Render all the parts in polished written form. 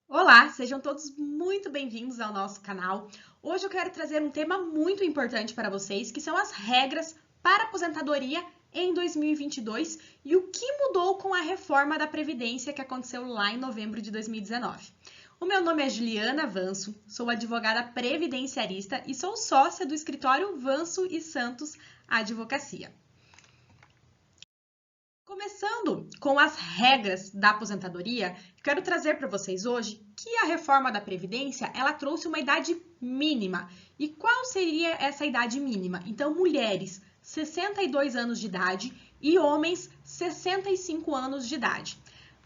Olá, sejam todos muito bem-vindos ao nosso canal. Hoje eu quero trazer um tema muito importante para vocês, que são as regras para aposentadoria em 2022 e o que mudou com a reforma da Previdência que aconteceu lá em novembro de 2019. O meu nome é Juliana Vanso, sou advogada previdenciarista e sou sócia do escritório Vanso e Santos Advocacia. Começando com as regras da aposentadoria, quero trazer para vocês hoje que a reforma da Previdência, ela trouxe uma idade mínima. E qual seria essa idade mínima? Então, mulheres, 62 anos de idade e homens, 65 anos de idade.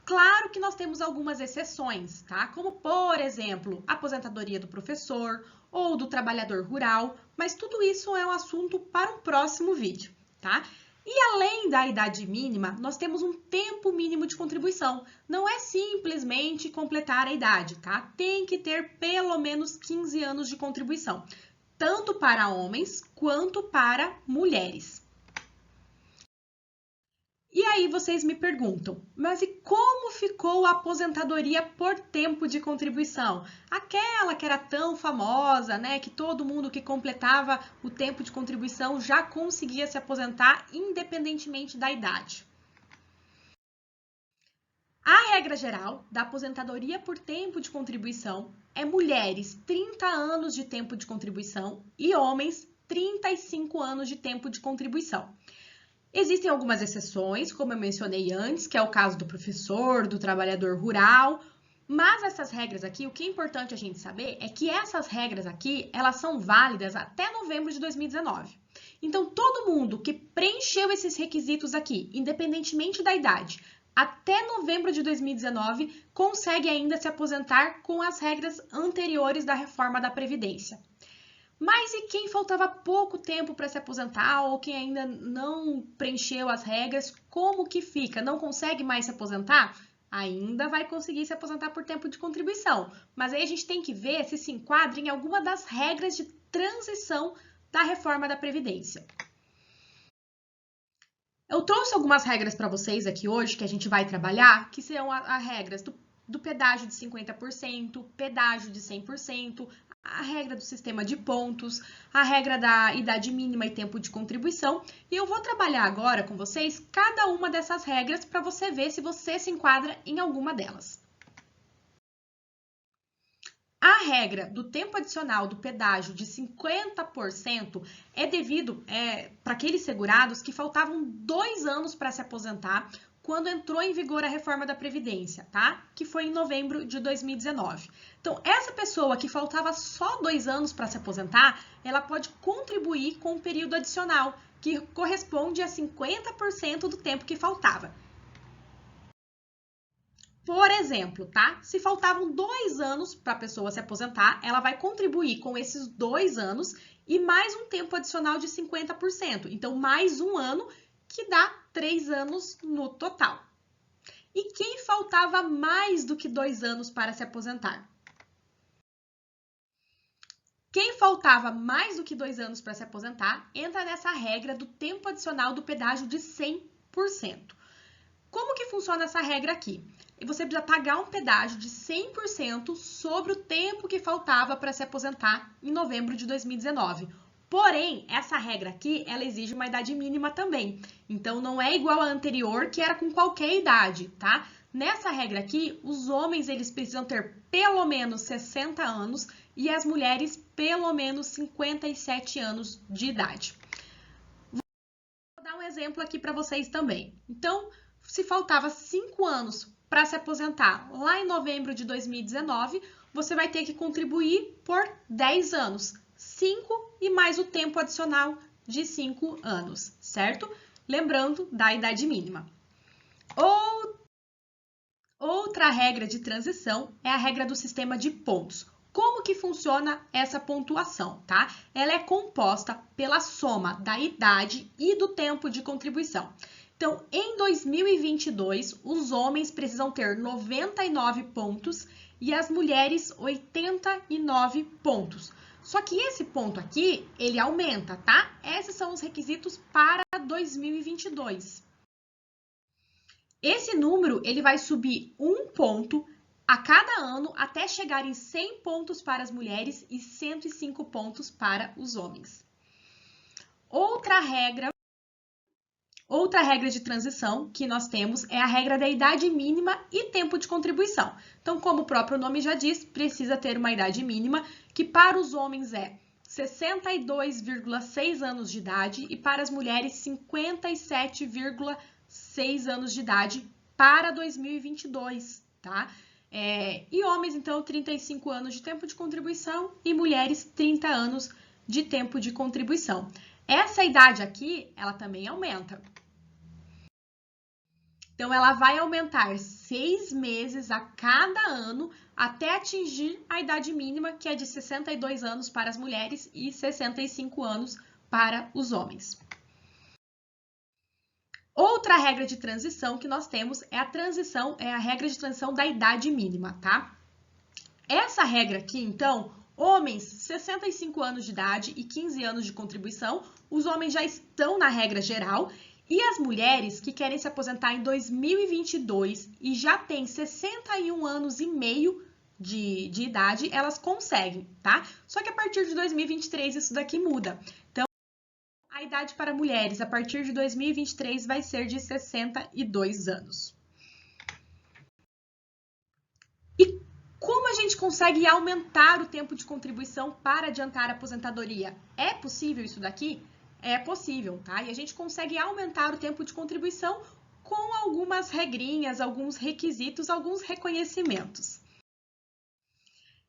Claro que nós temos algumas exceções, tá? Como, por exemplo, a aposentadoria do professor ou do trabalhador rural, mas tudo isso é um assunto para um próximo vídeo, tá? E além da idade mínima, nós temos um tempo mínimo de contribuição. Não é simplesmente completar a idade, tá? Tem que ter pelo menos 15 anos de contribuição, tanto para homens quanto para mulheres. E aí vocês me perguntam, mas e como ficou a aposentadoria por tempo de contribuição? Aquela que era tão famosa, né, que todo mundo que completava o tempo de contribuição já conseguia se aposentar independentemente da idade. A regra geral da aposentadoria por tempo de contribuição é mulheres 30 anos de tempo de contribuição e homens 35 anos de tempo de contribuição. Existem algumas exceções, como eu mencionei antes, que é o caso do professor, do trabalhador rural, mas essas regras aqui, o que é importante a gente saber é que essas regras aqui, elas são válidas até novembro de 2019. Então, todo mundo que preencheu esses requisitos aqui, independentemente da idade, até novembro de 2019, consegue ainda se aposentar com as regras anteriores da reforma da Previdência. Mas e quem faltava pouco tempo para se aposentar ou quem ainda não preencheu as regras, como que fica? Não consegue mais se aposentar? Ainda vai conseguir se aposentar por tempo de contribuição, mas aí a gente tem que ver se enquadra em alguma das regras de transição da reforma da Previdência. Eu trouxe algumas regras para vocês aqui hoje que a gente vai trabalhar, que são as regras do pedágio de 50%, pedágio de 100%, a regra do sistema de pontos, a regra da idade mínima e tempo de contribuição. E eu vou trabalhar agora com vocês cada uma dessas regras para você ver se você se enquadra em alguma delas. A regra do tempo adicional do pedágio de 50% é devido para aqueles segurados que faltavam 2 anos para se aposentar quando entrou em vigor a reforma da Previdência, tá? Que foi em novembro de 2019. Então, essa pessoa que faltava só 2 anos para se aposentar, ela pode contribuir com um período adicional, que corresponde a 50% do tempo que faltava. Por exemplo, tá? Se faltavam 2 anos para a pessoa se aposentar, ela vai contribuir com esses 2 anos e mais um tempo adicional de 50%. Então, mais um ano, que dá 3 anos no total. E quem faltava mais do que 2 anos para se aposentar? Quem faltava mais do que 2 anos para se aposentar entra nessa regra do tempo adicional do pedágio de 100%. Como que funciona essa regra aqui? Você precisa pagar um pedágio de 100% sobre o tempo que faltava para se aposentar em novembro de 2019. Porém, essa regra aqui, ela exige uma idade mínima também. Então, não é igual à anterior, que era com qualquer idade, tá? Nessa regra aqui, os homens eles precisam ter pelo menos 60 anos e as mulheres pelo menos 57 anos de idade. Vou dar um exemplo aqui para vocês também. Então, se faltava 5 anos para se aposentar lá em novembro de 2019, você vai ter que contribuir por 10 anos, 5 e mais o tempo adicional de 5 anos, certo? Lembrando da idade mínima. Outra regra de transição é a regra do sistema de pontos. Como que funciona essa pontuação, tá? Ela é composta pela soma da idade e do tempo de contribuição. Então, em 2022, os homens precisam ter 99 pontos e as mulheres 89 pontos. Só que esse ponto aqui, ele aumenta, tá? Esses são os requisitos para 2022. Esse número, ele vai subir 1 ponto a cada ano até chegar em 100 pontos para as mulheres e 105 pontos para os homens. Outra regra de transição que nós temos é a regra da idade mínima e tempo de contribuição. Então, como o próprio nome já diz, precisa ter uma idade mínima, que para os homens é 62,6 anos de idade e para as mulheres 57,6 anos de idade para 2022, tá? E homens, então, 35 anos de tempo de contribuição e mulheres 30 anos de tempo de contribuição. Essa idade aqui, ela também aumenta. Então, ela vai aumentar 6 meses a cada ano até atingir a idade mínima, que é de 62 anos para as mulheres e 65 anos para os homens. Outra regra de transição que nós temos é a regra de transição da idade mínima, tá? Essa regra aqui, então, homens 65 anos de idade e 15 anos de contribuição, os homens já estão na regra geral. E as mulheres que querem se aposentar em 2022 e já têm 61 anos e meio de idade, elas conseguem, tá? Só que a partir de 2023 isso daqui muda. Então, a idade para mulheres a partir de 2023 vai ser de 62 anos. E como a gente consegue aumentar o tempo de contribuição para adiantar a aposentadoria? É possível isso daqui? É possível, tá? E a gente consegue aumentar o tempo de contribuição com algumas regrinhas, alguns requisitos, alguns reconhecimentos.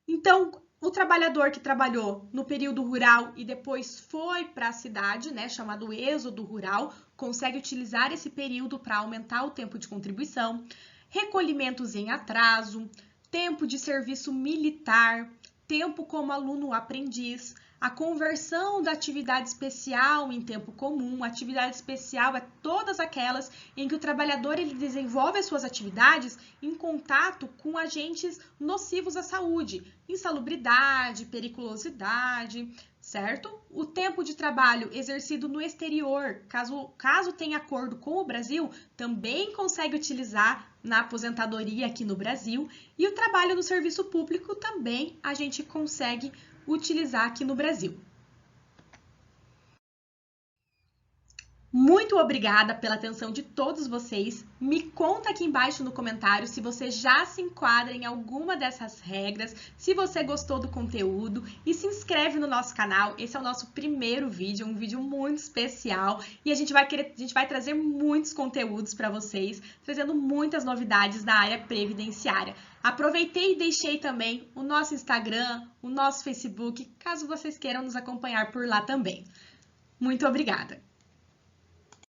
Então, o trabalhador que trabalhou no período rural e depois foi para a cidade, né, chamado êxodo rural, consegue utilizar esse período para aumentar o tempo de contribuição, recolhimentos em atraso, tempo de serviço militar, tempo como aluno aprendiz, a conversão da atividade especial em tempo comum. Atividade especial é todas aquelas em que o trabalhador ele desenvolve as suas atividades em contato com agentes nocivos à saúde, insalubridade, periculosidade, certo? O tempo de trabalho exercido no exterior, caso tenha acordo com o Brasil, também consegue utilizar na aposentadoria aqui no Brasil. E o trabalho no serviço público também a gente consegue utilizar aqui no Brasil. Muito obrigada pela atenção de todos vocês. Me conta aqui embaixo no comentário se você já se enquadra em alguma dessas regras, se você gostou do conteúdo e se inscreve no nosso canal. Esse é o nosso primeiro vídeo, um vídeo muito especial e a gente vai trazer muitos conteúdos para vocês, trazendo muitas novidades da área previdenciária. Aproveitei e deixei também o nosso Instagram, o nosso Facebook, caso vocês queiram nos acompanhar por lá também. Muito obrigada!